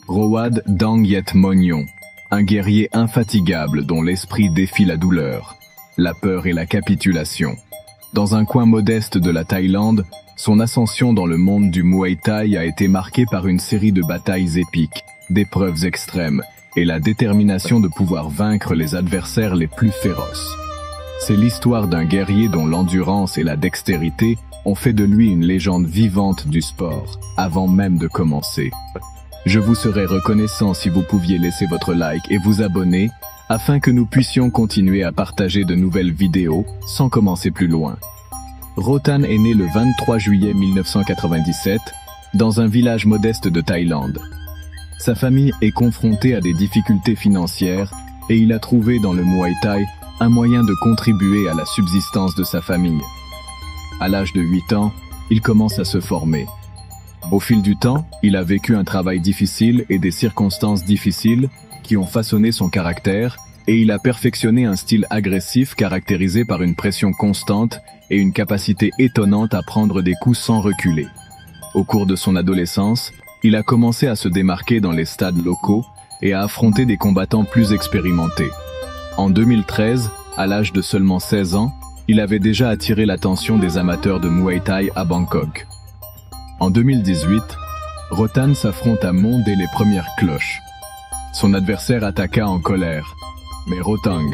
Road Dang Yet Monyon, un guerrier infatigable dont l'esprit défie la douleur, la peur et la capitulation. Dans un coin modeste de la Thaïlande, son ascension dans le monde du Muay Thai a été marquée par une série de batailles épiques, d'épreuves extrêmes et la détermination de pouvoir vaincre les adversaires les plus féroces. C'est l'histoire d'un guerrier dont l'endurance et la dextérité ont fait de lui une légende vivante du sport, avant même de commencer. Je vous serais reconnaissant si vous pouviez laisser votre like et vous abonner, afin que nous puissions continuer à partager de nouvelles vidéos sans commencer plus loin. Rotan est né le 23 juillet 1997 dans un village modeste de Thaïlande. Sa famille est confrontée à des difficultés financières et il a trouvé dans le Muay Thai un moyen de contribuer à la subsistance de sa famille. À l'âge de 8 ans, il commence à se former. Au fil du temps, il a vécu un travail difficile et des circonstances difficiles qui ont façonné son caractère et il a perfectionné un style agressif caractérisé par une pression constante et une capacité étonnante à prendre des coups sans reculer. Au cours de son adolescence, il a commencé à se démarquer dans les stades locaux et à affronter des combattants plus expérimentés. En 2013, à l'âge de seulement 16 ans, il avait déjà attiré l'attention des amateurs de Muay Thai à Bangkok. En 2018, Rotan s'affronte à Mon dès les premières cloches. Son adversaire attaqua en colère, mais Rotang,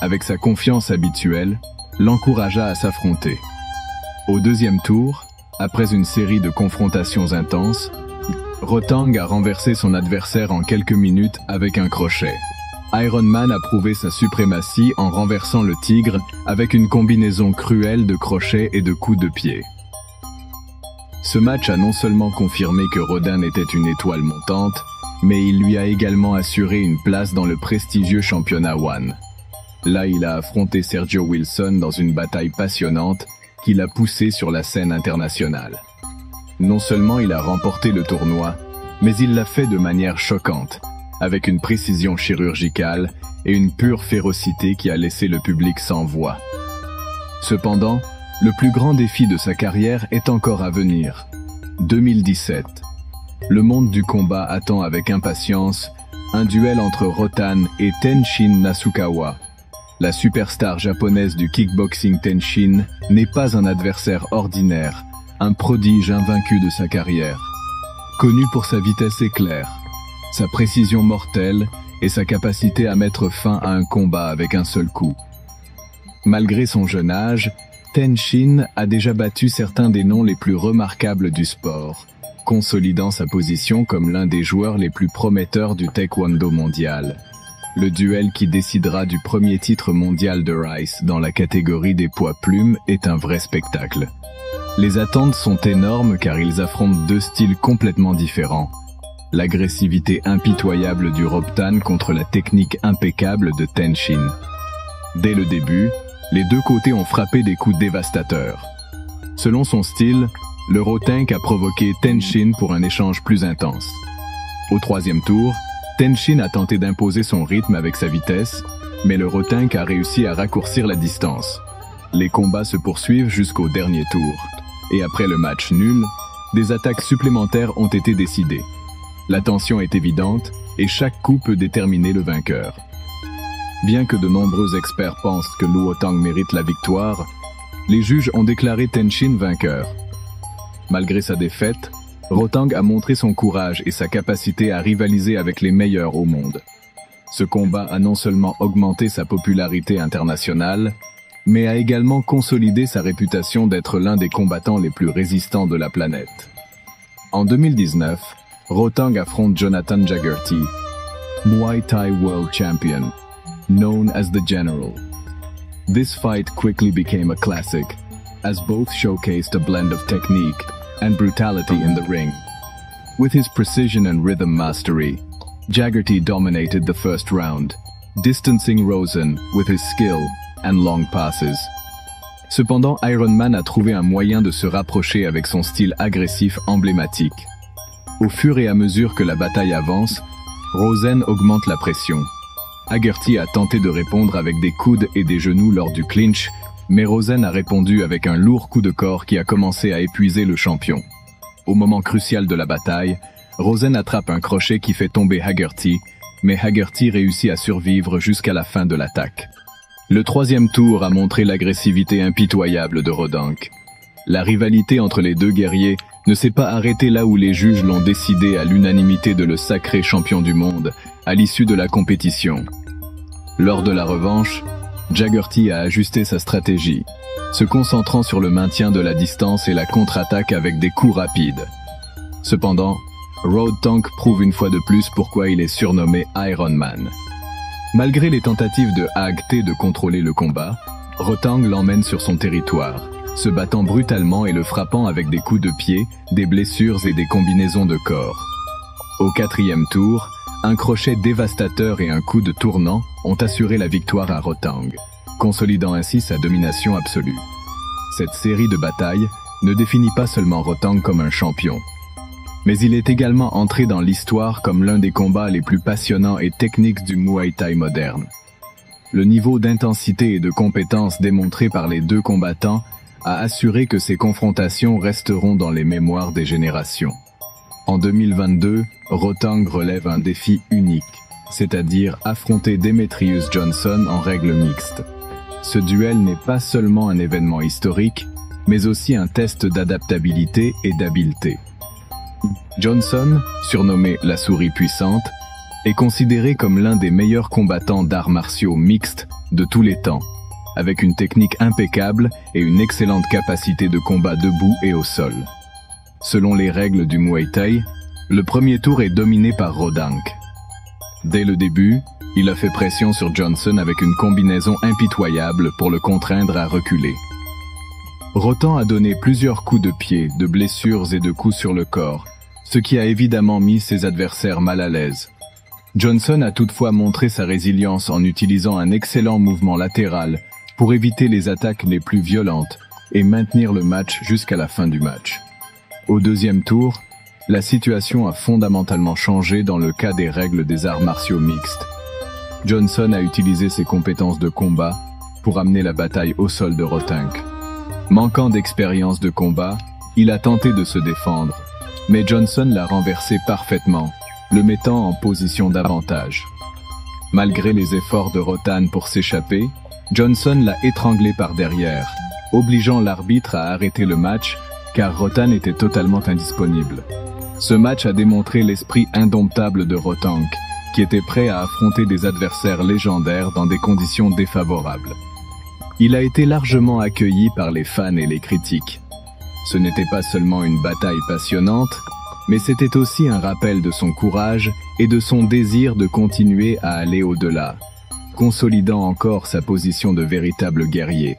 avec sa confiance habituelle, l'encouragea à s'affronter. Au deuxième tour, après une série de confrontations intenses, Rotang a renversé son adversaire en quelques minutes avec un crochet. Iron Man a prouvé sa suprématie en renversant le tigre avec une combinaison cruelle de crochets et de coups de pied. Ce match a non seulement confirmé que Rotan était une étoile montante, mais il lui a également assuré une place dans le prestigieux championnat One. Là, il a affronté Sergio Wilson dans une bataille passionnante qui l'a poussé sur la scène internationale. Non seulement il a remporté le tournoi, mais il l'a fait de manière choquante, avec une précision chirurgicale et une pure férocité qui a laissé le public sans voix. Cependant, le plus grand défi de sa carrière est encore à venir. 2017. Le monde du combat attend avec impatience un duel entre Rotan et Tenshin Nasukawa. La superstar japonaise du kickboxing Tenshin n'est pas un adversaire ordinaire, un prodige invaincu de sa carrière. Connu pour sa vitesse éclair, sa précision mortelle et sa capacité à mettre fin à un combat avec un seul coup. Malgré son jeune âge, Tenshin a déjà battu certains des noms les plus remarquables du sport, consolidant sa position comme l'un des joueurs les plus prometteurs du taekwondo mondial. Le duel qui décidera du premier titre mondial de Rice dans la catégorie des poids plumes est un vrai spectacle. Les attentes sont énormes car ils affrontent deux styles complètement différents. L'agressivité impitoyable du Rotan contre la technique impeccable de Tenshin. Dès le début, les deux côtés ont frappé des coups dévastateurs. Selon son style, le Rotan a provoqué Tenshin pour un échange plus intense. Au troisième tour, Tenshin a tenté d'imposer son rythme avec sa vitesse, mais le Rotan a réussi à raccourcir la distance. Les combats se poursuivent jusqu'au dernier tour. Et après le match nul, des attaques supplémentaires ont été décidées. La tension est évidente et chaque coup peut déterminer le vainqueur. Bien que de nombreux experts pensent que Luo Tang mérite la victoire, les juges ont déclaré Tenshin vainqueur. Malgré sa défaite, Rotang a montré son courage et sa capacité à rivaliser avec les meilleurs au monde. Ce combat a non seulement augmenté sa popularité internationale, mais a également consolidé sa réputation d'être l'un des combattants les plus résistants de la planète. En 2019, Rotang affronte Jonathan Jaggerty, Muay Thai World Champion, known as the General. This fight quickly became a classic, as both showcased a blend of technique and brutality in the ring. With his precision and rhythm mastery, Jaggerty dominated the first round, distancing Rosen with his skill and long passes. Cependant, Iron Man a trouvé un moyen de se rapprocher avec son style agressif emblématique. Au fur et à mesure que la bataille avance, Rosen augmente la pression. Jaggerty a tenté de répondre avec des coudes et des genoux lors du clinch, mais Rosen a répondu avec un lourd coup de corps qui a commencé à épuiser le champion. Au moment crucial de la bataille, Rosen attrape un crochet qui fait tomber Haggerty, mais Haggerty réussit à survivre jusqu'à la fin de l'attaque. Le troisième tour a montré l'agressivité impitoyable de Rodank. La rivalité entre les deux guerriers ne s'est pas arrêtée là où les juges l'ont décidé à l'unanimité de le sacrer champion du monde à l'issue de la compétition. Lors de la revanche, Haggerty a ajusté sa stratégie, se concentrant sur le maintien de la distance et la contre-attaque avec des coups rapides. Cependant, Rodank prouve une fois de plus pourquoi il est surnommé Iron Man. Malgré les tentatives de Haggerty de contrôler le combat, Rodank l'emmène sur son territoire, se battant brutalement et le frappant avec des coups de pied, des blessures et des combinaisons de corps. Au quatrième tour, un crochet dévastateur et un coup de tournant ont assuré la victoire à Rodank, consolidant ainsi sa domination absolue. Cette série de batailles ne définit pas seulement Rodank comme un champion, mais il est également entré dans l'histoire comme l'un des combats les plus passionnants et techniques du Muay Thai moderne. Le niveau d'intensité et de compétence démontré par les deux combattants a assuré que ces confrontations resteront dans les mémoires des générations. En 2022, Rodank relève un défi unique, c'est-à-dire affronter Demetrius Johnson en règle mixte. Ce duel n'est pas seulement un événement historique, mais aussi un test d'adaptabilité et d'habileté. Johnson, surnommé la souris puissante, est considéré comme l'un des meilleurs combattants d'arts martiaux mixtes de tous les temps, avec une technique impeccable et une excellente capacité de combat debout et au sol. Selon les règles du Muay Thai, le premier tour est dominé par Rodank. Dès le début, il a fait pression sur Johnson avec une combinaison impitoyable pour le contraindre à reculer. Rodank a donné plusieurs coups de pied, de blessures et de coups sur le corps, ce qui a évidemment mis ses adversaires mal à l'aise. Johnson a toutefois montré sa résilience en utilisant un excellent mouvement latéral pour éviter les attaques les plus violentes et maintenir le match jusqu'à la fin du match. Au deuxième tour, la situation a fondamentalement changé dans le cas des règles des arts martiaux mixtes. Johnson a utilisé ses compétences de combat pour amener la bataille au sol de Rodank. Manquant d'expérience de combat, il a tenté de se défendre, mais Johnson l'a renversé parfaitement, le mettant en position d'avantage. Malgré les efforts de Rodank pour s'échapper, Johnson l'a étranglé par derrière, obligeant l'arbitre à arrêter le match car Rodank était totalement indisponible. Ce match a démontré l'esprit indomptable de Rodank, qui était prêt à affronter des adversaires légendaires dans des conditions défavorables. Il a été largement accueilli par les fans et les critiques. Ce n'était pas seulement une bataille passionnante, mais c'était aussi un rappel de son courage et de son désir de continuer à aller au-delà, consolidant encore sa position de véritable guerrier.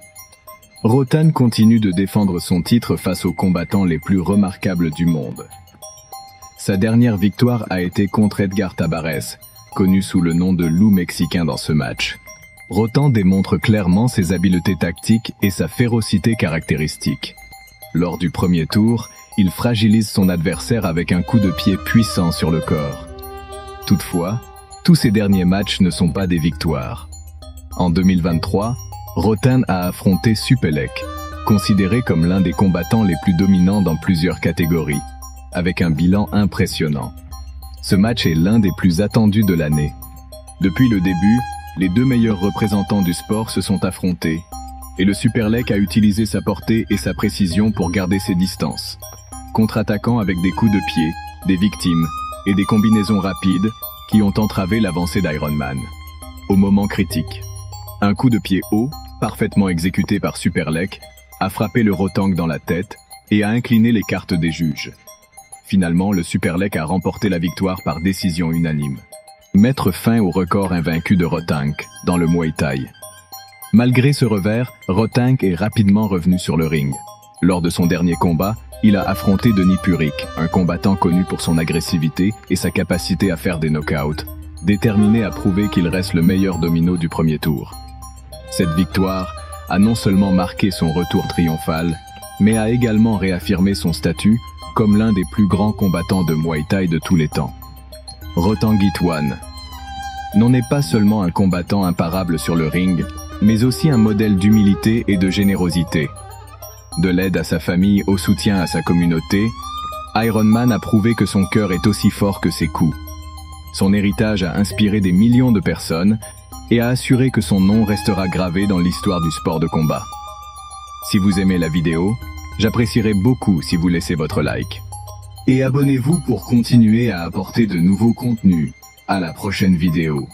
Rodank continue de défendre son titre face aux combattants les plus remarquables du monde. Sa dernière victoire a été contre Edgar Tabarez, connu sous le nom de loup mexicain dans ce match. Rodank démontre clairement ses habiletés tactiques et sa férocité caractéristique. Lors du premier tour, il fragilise son adversaire avec un coup de pied puissant sur le corps. Toutefois, tous ces derniers matchs ne sont pas des victoires. En 2023, Rodank a affronté Supelec, considéré comme l'un des combattants les plus dominants dans plusieurs catégories, avec un bilan impressionnant. Ce match est l'un des plus attendus de l'année. Depuis le début, les deux meilleurs représentants du sport se sont affrontés, et le Superlek a utilisé sa portée et sa précision pour garder ses distances, contre-attaquant avec des coups de pied, des victimes et des combinaisons rapides qui ont entravé l'avancée d'Iron Man. Au moment critique, un coup de pied haut, parfaitement exécuté par Superlek, a frappé le Rodank dans la tête et a incliné les cartes des juges. Finalement, le Superlek a remporté la victoire par décision unanime. Mettre fin au record invaincu de Rodank dans le Muay Thai. Malgré ce revers, Rodank est rapidement revenu sur le ring. Lors de son dernier combat, il a affronté Denis Purik, un combattant connu pour son agressivité et sa capacité à faire des knockouts, déterminé à prouver qu'il reste le meilleur domino du premier tour. Cette victoire a non seulement marqué son retour triomphal, mais a également réaffirmé son statut comme l'un des plus grands combattants de Muay Thai de tous les temps. Rodank Ituan n'en est pas seulement un combattant imparable sur le ring, mais aussi un modèle d'humilité et de générosité. De l'aide à sa famille au soutien à sa communauté, Iron Man a prouvé que son cœur est aussi fort que ses coups. Son héritage a inspiré des millions de personnes et a assuré que son nom restera gravé dans l'histoire du sport de combat. Si vous aimez la vidéo, j'apprécierais beaucoup si vous laissez votre like. Et abonnez-vous pour continuer à apporter de nouveaux contenus. À la prochaine vidéo.